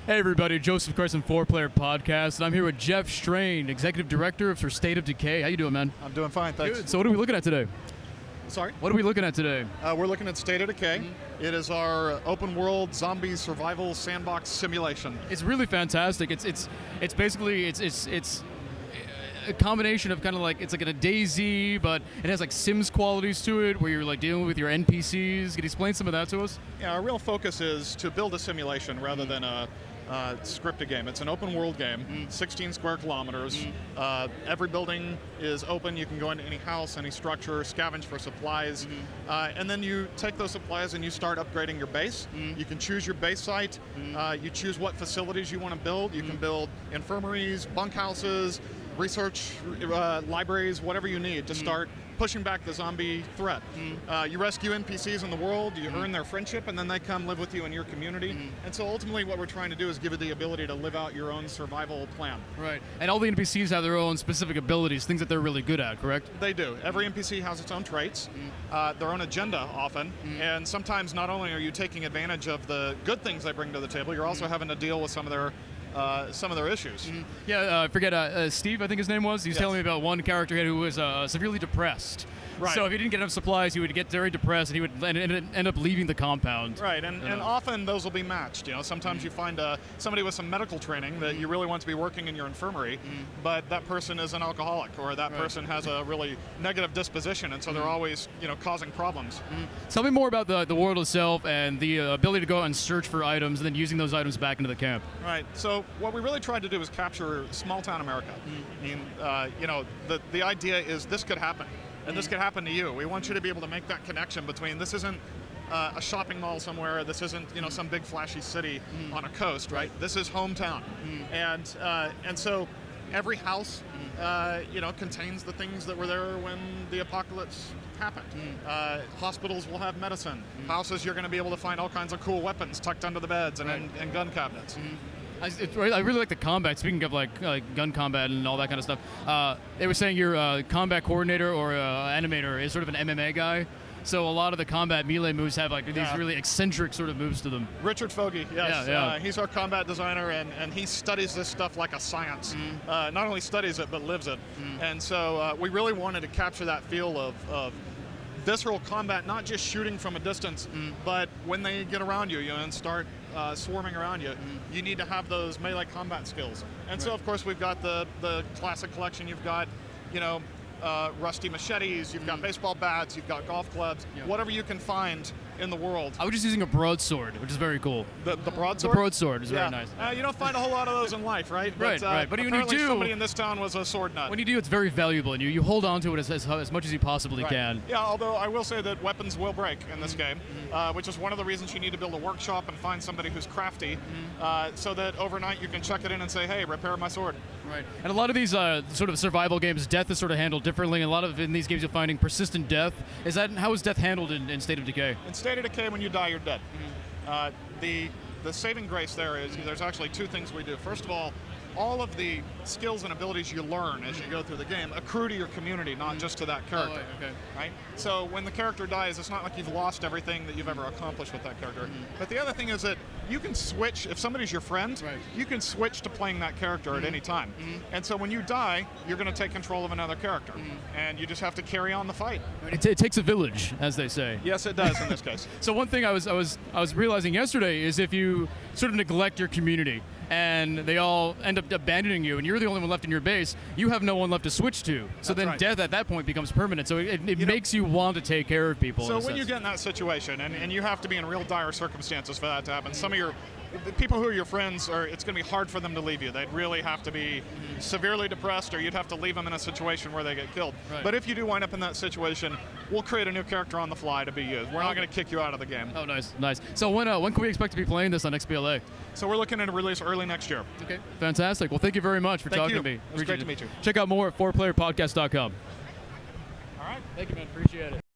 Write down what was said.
Hey everybody, Joseph Carson, 4-Player Podcast, and I'm here with Jeff Strain, Executive Director for State of Decay. How you doing, man? I'm doing fine, thanks. Good. So what are we looking at today? Sorry? What are we looking at today? We're looking at State of Decay. Mm-hmm. It is our open world zombie survival sandbox simulation. It's really fantastic. It's basically a combination of kind of like, it's like a DayZ, but it has like Sims qualities to it, where you're like dealing with your NPCs. Can you explain some of that to us? Yeah, our real focus is to build a simulation rather than a scripted game. It's an open world game, 16 square kilometers. Every building is open. You can go into any house, any structure, scavenge for supplies, and then you take those supplies and you start upgrading your base. You can choose your base site. You choose what facilities you want to build. You can build infirmaries, bunkhouses, research libraries, whatever you need to start pushing back the zombie threat. You rescue NPCs in the world, you earn their friendship, and then they come live with you in your community. And so ultimately what we're trying to do is give you the ability to live out your own survival plan. Right. And all the NPCs have their own specific abilities, things that they're really good at, correct? They do. Every NPC has its own traits, their own agenda often, and sometimes not only are you taking advantage of the good things they bring to the table, you're also having to deal with some of their issues. Yeah, I forget, Steve, I think his name was. He was telling me about one character who was severely depressed. Right. So if he didn't get enough supplies, he would get very depressed, and he would end up leaving the compound. Right, and often those will be matched. You know, sometimes you find somebody with some medical training that you really want to be working in your infirmary, but that person is an alcoholic, or that person has a really negative disposition, and so they're always, causing problems. Tell me more about the world itself and the ability to go out and search for items, and then using those items back into the camp. Right. So what we really tried to do is capture small town America. I mean, the idea is this could happen. And this could happen to you. We want you to be able to make that connection between this isn't a shopping mall somewhere, this isn't some big flashy city on a coast, right? This is hometown, and so every house contains the things that were there when the apocalypse happened. Hospitals will have medicine. Houses, you're going to be able to find all kinds of cool weapons tucked under the beds and gun cabinets. I really like the combat. Speaking of like gun combat and all that kind of stuff, they were saying your combat coordinator or animator is sort of an MMA guy. So a lot of the combat melee moves have like these really eccentric sort of moves to them. Richard Fogey, yes. Yeah. He's our combat designer, and he studies this stuff like a science. Not only studies it, but lives it. And so we really wanted to capture that feel of visceral combat, not just shooting from a distance, but when they get around you, and start swarming around you, you need to have those melee combat skills. And so, of course, we've got the classic collection. You've got, rusty machetes, you've got baseball bats, you've got golf clubs, whatever you can find in the world. I was just using a broadsword, which is very cool. The broadsword? The broadsword is very nice. You don't find a whole lot of those in life, right? Right. But when you do, somebody in this town was a sword nut. When you do, it's very valuable, and you hold on to it as much as you possibly can. Yeah, although I will say that weapons will break in this game, which is one of the reasons you need to build a workshop and find somebody who's crafty, so that overnight you can check it in and say, hey, repair my sword. Right. And a lot of these sort of survival games, death is sort of handled differently. And a lot of in these games you're finding persistent death. How is death handled in State of Decay? In State of Decay, when you die, you're dead. The saving grace there is there's actually two things we do. First of all of the skills and abilities you learn as you go through the game accrue to your community, not just to that character. Right? So when the character dies, it's not like you've lost everything that you've ever accomplished with that character. But the other thing is that you can switch, if somebody's your friend, you can switch to playing that character at any time. And so when you die, you're going to take control of another character. And you just have to carry on the fight. It takes a village, as they say. Yes, it does in this case. So one thing I was realizing yesterday is if you sort of neglect your community, and they all end up abandoning you, and you're the only one left in your base, you have no one left to switch to. So then death at that point becomes permanent. So it makes you want to take care of people. So when you get in that situation, and you have to be in real dire circumstances for that to happen, some of the people who are your friends, it's going to be hard for them to leave you. They'd really have to be severely depressed, or you'd have to leave them in a situation where they get killed. But if you do wind up in that situation, we'll create a new character on the fly to be used. We're not going to kick you out of the game. Oh, nice. So when can we expect to be playing this on XBLA? So we're looking at a release early next year. Okay, fantastic. Well, thank you very much for talking to me. It was great to meet you. Check out more at 4playerpodcast.com. All right. Thank you, man. Appreciate it.